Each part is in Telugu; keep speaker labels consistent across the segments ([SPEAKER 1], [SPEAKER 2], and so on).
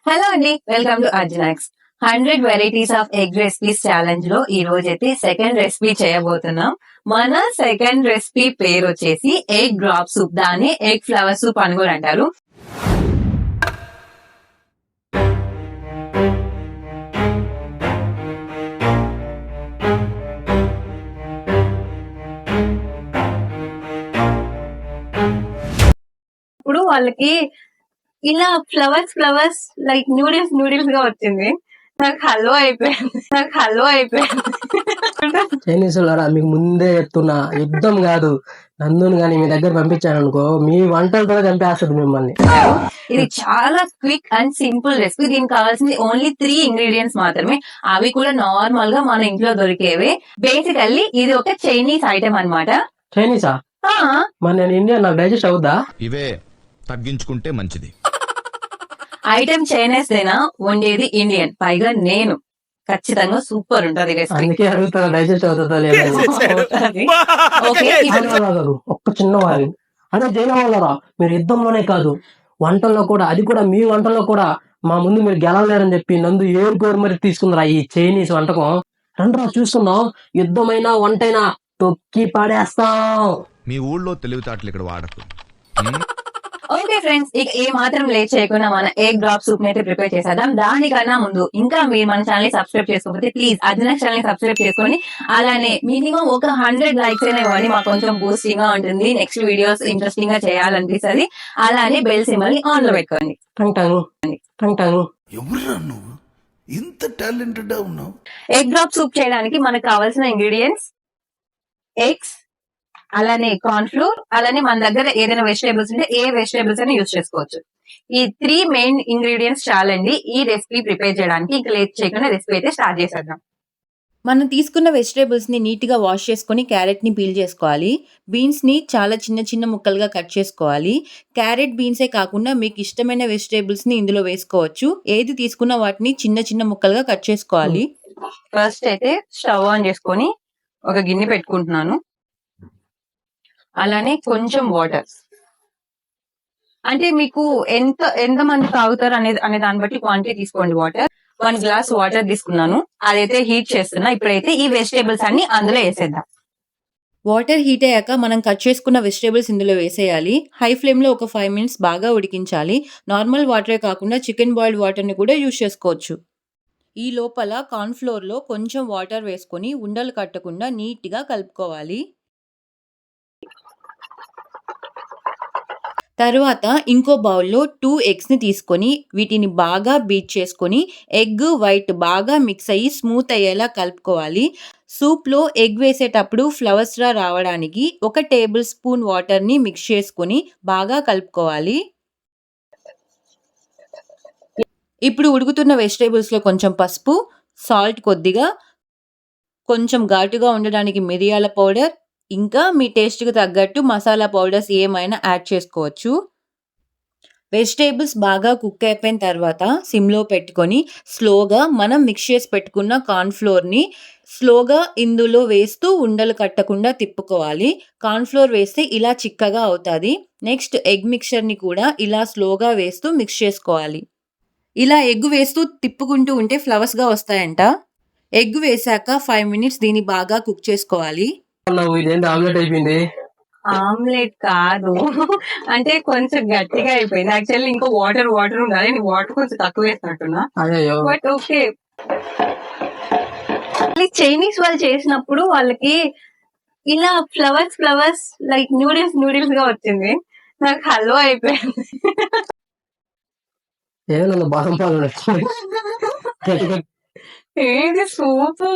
[SPEAKER 1] హలో అండి, వెల్కమ్ టు అర్జునాక్స్ 100 varieties of egg recipes challenge లో ఈ రోజు అయితే సెకండ్ రెసిపీ చేయబోతున్నాం. మన సెకండ్ రెసిపీ పేరు వచ్చేసి ఎగ్ డ్రాప్ సూప్. దాన్ని ఎగ్ ఫ్లవర్ సూప్ అని కూడా అంటారు. ఇప్పుడు వాళ్ళకి ఇలా ఫ్లవర్స్ లైక్ నూడిల్స్ గా వచ్చింది. నాకు హల్వా అయిపోయింది.
[SPEAKER 2] చైనీస్ వాళ్ళరా, మీకు ముందే చెప్తున్నా, యుద్ధం కాదు. నందుని కానీ మీ దగ్గర పంపించాను అనుకో, మీ వంటలతో చంపేస్తుంది మిమ్మల్ని.
[SPEAKER 1] ఇది చాలా క్విక్ అండ్ సింపుల్ రెసిపీ. దీనికి కావాల్సింది ఓన్లీ 3 ఇంగ్రీడియంట్స్ మాత్రమే. అవి కూడా నార్మల్ గా మన ఇంట్లో దొరికేవే. బేసికల్లీ ఇది ఒక చైనీస్ ఐటమ్ అన్నమాట.
[SPEAKER 2] చైనీసా? మరి నేను ఇండియా, నాకు డైజెస్ట్ అవుద్దా?
[SPEAKER 3] ఇవే తగ్గించుకుంటే మంచిది.
[SPEAKER 1] ఐటమ్ చైనీస్ దేనా, వండేది ఇండియన్. పైగా నేను ఖచ్చితంగా సూపర్ ఉంటది రెసిపీ.
[SPEAKER 2] అందుకే అడుగుతా, డైజెస్ట్ అవుతుందా లేదా. ఒక్క చిన్న వారి అదే చైనా వాళ్ళరా, మీరు యుద్ధంలోనే కాదు వంటల్లో కూడా, అది కూడా మీ వంటల్లో కూడా మా ముందు మీరు గెలవలేరని చెప్పి నందు ఏరుకోరు మరి తీసుకుందరా ఈ చైనీస్ వంటకం. రండ్రా చూస్తున్నాం, యుద్ధమైనా వంటైనా తొక్కి పడేస్తాం.
[SPEAKER 3] మీ ఊళ్ళో తెలివితేటలు ఇక్కడ వాడకు.
[SPEAKER 1] ఓకే ఫ్రెండ్స్, ఇక ఏ మాత్రం లేట్ చేయకుండా మన ఎగ్ డ్రాప్ సూప్ అయితే ప్రిపేర్ చేసేద్దాం. దానికన్నా ముందు ఇంకా మీరు మన ఛానల్ ని సబ్స్క్రైబ్ చేసుకోకపోతే ప్లీజ్ అర్జునాక్స్ ఛానల్ ని సబ్స్క్రైబ్ చేసుకొని అలానే మినిమం ఒక 100 లైక్స్ అయినా ఇవ్వండి. మాకు కొంచెం బూస్టింగ్ గా ఉంటుంది, నెక్స్ట్ వీడియోస్ ఇంట్రెస్టింగ్ గా చేయాలనిపిస్తుంది. అలానే బెల్ సింబల్ ని ఆన్ లో పెట్టుకోండి.
[SPEAKER 4] ఎవరురా నువ్వు ఇంత టాలెంటెడ్ ఉన్నావు?
[SPEAKER 1] ఎగ్ డ్రాప్ సూప్ చేయడానికి మనకు కావాల్సిన ఇంగ్రీడియంట్స్ ఎగ్స్, అలానే కార్న్ ఫ్లోర్, అలానే మన దగ్గర ఏదైనా వెజిటేబుల్స్ ఉంటే ఏ వెజిటేబుల్స్ అయినా యూజ్ చేసుకోవచ్చు. ఈ 3 మెయిన్ ఇంగ్రీడియంట్స్ చాలండి ఈ రెసిపీ ప్రిపేర్ చేయడానికి. ఇంకా లేట్ చేయకుండా రెసిపీ అయితే స్టార్ట్ చేసేద్దాం.
[SPEAKER 5] మనం తీసుకున్న వెజిటేబుల్స్ని నీట్గా వాష్ చేసుకొని క్యారెట్ని పీల్ చేసుకోవాలి. బీన్స్ని చాలా చిన్న చిన్న ముక్కలుగా కట్ చేసుకోవాలి. క్యారెట్ బీన్సే కాకుండా మీకు ఇష్టమైన వెజిటేబుల్స్ని ఇందులో వేసుకోవచ్చు. ఏది తీసుకున్న వాటిని చిన్న చిన్న ముక్కలుగా కట్ చేసుకోవాలి.
[SPEAKER 1] ఫస్ట్ అయితే స్టవ్ ఆన్ చేసుకొని ఒక గిన్నె పెట్టుకుంటున్నాను. అలానే కొంచెం వాటర్, అంటే మీకు ఎంత మంది తాగుతారు అనే దాన్ని బట్టి క్వాంటిటీ తీసుకోండి. వాటర్ 1 గ్లాస్ వాటర్ తీసుకున్నాను, అదైతే హీట్ చేస్తున్నా. ఇప్పుడైతే ఈ వెజిటేబుల్స్ అన్ని అందులో వేసేద్దాం.
[SPEAKER 5] వాటర్ హీట్ అయ్యాక మనం కట్ చేసుకున్న వెజిటేబుల్స్ ఇందులో వేసేయాలి. హై ఫ్లేమ్లో ఒక 5 మినిట్స్ బాగా ఉడికించాలి. నార్మల్ వాటరే కాకుండా చికెన్ బాయిల్డ్ వాటర్ని కూడా యూజ్ చేసుకోవచ్చు. ఈ లోపల కార్న్ ఫ్లోర్లో కొంచెం వాటర్ వేసుకొని ఉండలు కట్టకుండా నీట్గా కలుపుకోవాలి. తర్వాత ఇంకో బౌల్లో 2 ఎగ్స్ని తీసుకొని వీటిని బాగా బీట్ చేసుకొని ఎగ్ వైట్ బాగా మిక్స్ అయ్యి స్మూత్ అయ్యేలా కలుపుకోవాలి. సూప్లో ఎగ్ వేసేటప్పుడు ఫ్లవర్స్ రావడానికి 1 టేబుల్ స్పూన్ వాటర్ని మిక్స్ చేసుకొని బాగా కలుపుకోవాలి. ఇప్పుడు ఉడుకుతున్న వెజిటేబుల్స్లో కొంచెం పసుపు, సాల్ట్ కొద్దిగా, కొంచెం ఘాటుగా ఉండడానికి మిరియాల పౌడర్, ఇంకా మీ టేస్ట్కి తగ్గట్టు మసాలా పౌడర్స్ ఏమైనా యాడ్ చేసుకోవచ్చు. వెజిటేబుల్స్ బాగా కుక్ అయిపోయిన తర్వాత సిమ్లో పెట్టుకొని స్లోగా మనం మిక్స్ చేసి పెట్టుకున్న కార్న్ ఫ్లోర్ని స్లోగా ఇందులో వేస్తూ ఉండలు కట్టకుండా తిప్పుకోవాలి. కార్న్ ఫ్లోర్ వేస్తే ఇలా చిక్కగా అవుతుంది. నెక్స్ట్ ఎగ్ మిక్చర్ని కూడా ఇలా స్లోగా వేస్తూ మిక్స్ చేసుకోవాలి. ఇలా ఎగ్ వేస్తూ తిప్పుకుంటూ ఉంటే ఫ్లవర్స్గా వస్తాయంట. ఎగ్ వేసాక 5 మినిట్స్ దీన్ని బాగా కుక్ చేసుకోవాలి.
[SPEAKER 2] ఆమ్లెట్ అయిపోయింది.
[SPEAKER 1] ఆమ్లెట్ కాదు, అంటే కొంచెం గట్టిగా అయిపోయింది. యాక్చువల్లీ ఇంకా వాటర్ ఉండాలి, నేను వాటర్ కొంచెం తక్కువ వేసినట్టున్నా. బట్ ఓకే, చైనీస్ వాళ్ళు చేసినప్పుడు వాళ్ళకి ఇలా ఫ్లవర్స్ లైక్ నూడిల్స్ గా వచ్చింది. నాకు హల్వా అయిపోయింది.
[SPEAKER 2] బాదం పాలు
[SPEAKER 1] ఏంటి సూపు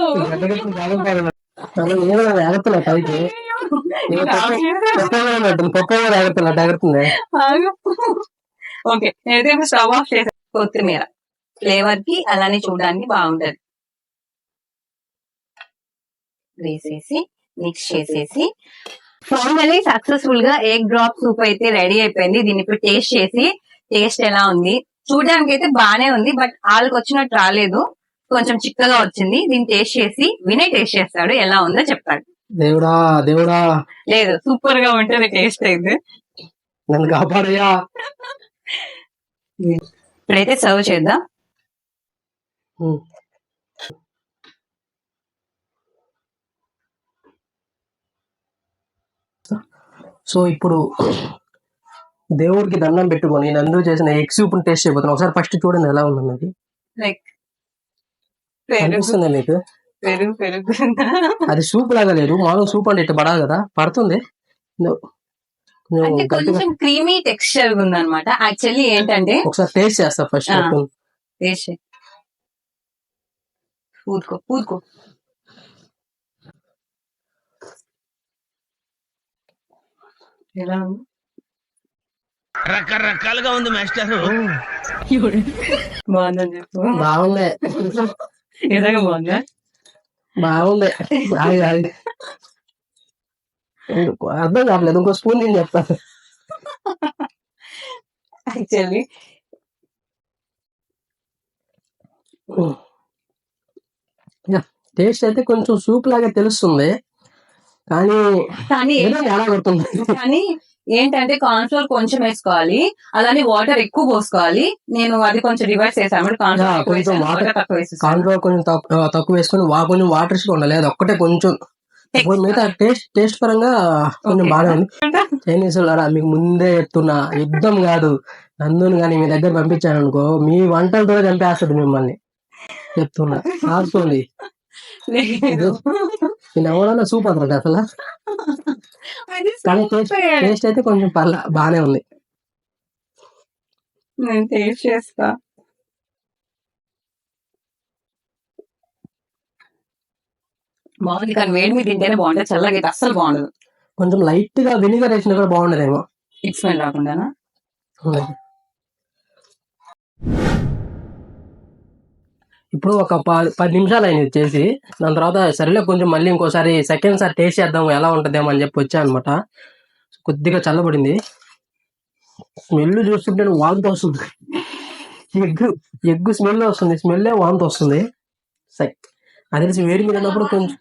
[SPEAKER 1] ఓకే, నేనైతే స్టవ్ ఆఫ్ చేసాను. కొత్తిమీర ఫ్లేవర్ కి అలానే చూడడానికి బాగుంటది వేసేసి మిక్స్ చేసేసి ఫైనలీ సక్సెస్ఫుల్ గా ఎగ్ డ్రాప్ సూప్ అయితే రెడీ అయిపోయింది. దీన్ని ఇప్పుడు టేస్ట్ ఎలా ఉంది, చూడడానికి అయితే బానే ఉంది, బట్ వాళ్ళకి వచ్చినట్టు రాలేదు, కొంచెం చిక్కగా వచ్చింది. దీన్ని టేస్ట్ చేసి వినయ్ టేస్ట్ చేస్తాడు, ఎలా ఉందో చెప్తాడు.
[SPEAKER 2] దేవుడా
[SPEAKER 1] లేదు, సూపర్ గా ఉంటుంది టేస్ట్ అయితే.
[SPEAKER 2] నన్ను కాపాడయ్యా.
[SPEAKER 1] ఇప్పుడైతే సర్వ్ చేద్దాం.
[SPEAKER 2] ఉమ్. సో ఇప్పుడు దేవుడికి దండం పెట్టుకొని నందు చేసిన ఎగ్ సూప్ టేస్ట్ చేయబోతున్నాం. ఒకసారి ఫస్ట్ చూడండి ఎలా ఉందన్నది.
[SPEAKER 1] లైక్ పెరుగు
[SPEAKER 2] అనిపిస్తుంది మీకు?
[SPEAKER 1] పెరుగు పెరుగు
[SPEAKER 2] అది సూప్ లాగా లేదు, మామూలు సూప్ అంటే ఇట్లా పడాలి కదా, పడుతుంది. కొంచెం
[SPEAKER 1] అంటే
[SPEAKER 2] గట్టిగా
[SPEAKER 1] కొంచెం క్రీమీ టెక్స్చర్ ఉందన్నమాట. యాక్చువల్లీ ఏంటంటే
[SPEAKER 2] ఒకసారి టేస్ట్ చేస్తా ఫస్ట్.
[SPEAKER 1] ఆ. టేస్ట్ పూదుకో పూదుకో. ఎలా ఉంది?
[SPEAKER 6] రకరకాలుగా ఉంది మాస్టారు.
[SPEAKER 1] బాగుందని చెప్పు.
[SPEAKER 2] బాగుంది,
[SPEAKER 1] నిజంగా బాగుందా?
[SPEAKER 2] బాగుంది. ఆగి, ఆగి. అర్థం కావట్లేదు, ఇంకో స్పూన్ నేను చెప్తాను.
[SPEAKER 1] యాక్చువల్లీ
[SPEAKER 2] టేస్ట్ అయితే కొంచెం సూప్ లాగా తెలుస్తుంది, కానీ
[SPEAKER 1] కానీ
[SPEAKER 2] ఏదో ఎలా కొడుతుంది.
[SPEAKER 1] కానీ ఏంటంటే కార్న్ ఫ్లోర్ కొంచెం వేసుకోవాలి, అలానే వాటర్ ఎక్కువ పోసుకోవాలి. నేను అది కొంచెం రివర్స్ చేసాను. కార్న్
[SPEAKER 2] యా, కొంచెం
[SPEAKER 1] ఫ్లోర్
[SPEAKER 2] వాటర్
[SPEAKER 1] తక్కువ వేసేసాను.
[SPEAKER 2] కాన్ఫ్లవర్ కొంచెం తక్కువ వేసుకొని కొంచెం వాటర్ ఉండాలి, అది ఒక్కటే కొంచెం. మిగతా టేస్ట్ పరంగా కొంచెం బాగానే ఉంది. చైనీస్ వాళ్ళరా, మీకు ముందే చెప్తున్నా, యుద్ధం కాదు, నందుని కానీ మీ దగ్గర పంపించాను అనుకో, మీ వంటలతో చంపేస్తుంది మిమ్మల్ని, చెప్తున్నా. రాసుకోండి,
[SPEAKER 1] లేదు.
[SPEAKER 2] నేను ఎవరన్నా సూప్ అదరట అసలు.
[SPEAKER 1] అది
[SPEAKER 2] కానీ
[SPEAKER 1] super.
[SPEAKER 2] టేస్ట్ అయితే కొంచెం బాగానే ఉంది.
[SPEAKER 1] నేను టేస్ట్ చేస్తా. బాగుంది, కానీ వేడి మీద తింటేనే బాగుంటుంది, చల్లగా అయితే అస్సలు బాగుండదు.
[SPEAKER 2] కొంచెం లైట్ గా వెనిగర్ వేసినా కూడా బాగుండదేమో.
[SPEAKER 1] It smell రాకుండానా?
[SPEAKER 2] ఇప్పుడు ఒక 10 నిమిషాలు అయింది చేసి, దాని తర్వాత సరేలే కొంచెం మళ్ళీ ఇంకోసారి సెకండ్ సారి టేస్ట్ చేద్దాం ఎలా ఉంటుందేమో అని చెప్పి వచ్చా అనమాట. కొద్దిగా చల్లబడింది, స్మెల్ చూస్తుంటే వాంతి వస్తుంది. ఎగ్గు స్మెల్ వస్తుంది, స్మెల్లే వాంతి వస్తుంది. అది తెలిసి వేడి మీద ఉన్నప్పుడు కొంచెం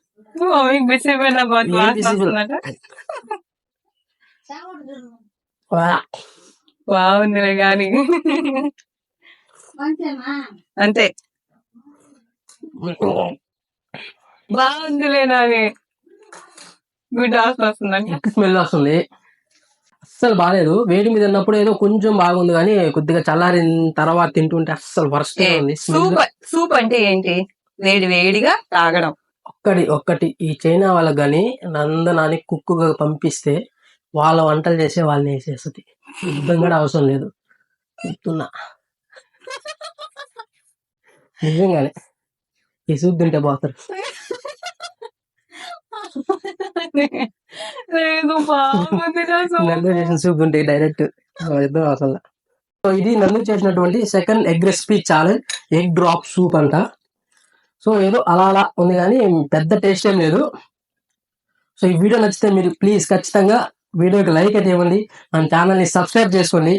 [SPEAKER 1] బాగుంది కానీ అంతే. బాగుందిలే నాని, గుడ్ వస్తుందండి.
[SPEAKER 2] ఎగ్ స్మెల్ వస్తుంది, అస్సలు బాగాలేదు. వేడి మీద ఉన్నప్పుడు ఏదో కొంచెం బాగుంది, కానీ కొద్దిగా చల్లారిన తర్వాత తింటుంటే అస్సలు వర్స్ట్ ఉంది.
[SPEAKER 1] సూప్ సూప్ అంటే ఏంటి? వేడి వేడిగా తాగడం.
[SPEAKER 2] ఒక్కటి ఈ చైనా వాళ్ళకి కానీ నందనాని కుక్కుగా పంపిస్తే వాళ్ళ వంటలు చేసే వాళ్ళని వేసేస్తుంది, యుద్ధం కూడా అవసరం లేదు, చెప్తున్నా. నిజంగానే ఈ సూప్ తింటే పోతారు.
[SPEAKER 1] లేదు బాగుంది నా సూప్.
[SPEAKER 2] నందు చేసిన సూప్ తింటే డైరెక్ట్ యుద్ధం అవసరం. సో ఇది నందు చేసినటువంటి second egg recipe challenge, egg drop soup అంట. సో ఏదో అలా అలా ఉంది, కానీ పెద్ద టేస్ట్ ఏం లేదు. సో ఈ వీడియో నచ్చితే మీరు ప్లీజ్ ఖచ్చితంగా వీడియోకి లైక్ అయితే ఇవ్వండి, మన ఛానల్ని సబ్స్క్రైబ్ చేసుకోండి,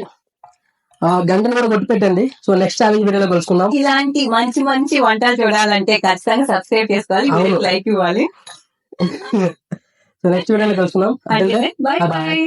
[SPEAKER 2] గంటను కూడా కొట్టి పెట్టండి. సో నెక్స్ట్ ఛాలెంజ్ వీడియోలో కలుసుకుందాం.
[SPEAKER 1] ఇలాంటి మంచి మంచి వంటలు చూడాలంటే ఖచ్చితంగా సబ్స్క్రైబ్ చేసుకోవాలి,
[SPEAKER 2] అవును.
[SPEAKER 1] లైక్ ఇవ్వాలి.
[SPEAKER 2] సో నెక్స్ట్ వీడియోలో కలుసుకుందాం.
[SPEAKER 1] Bye
[SPEAKER 2] Bye bye.
[SPEAKER 1] బాయ్.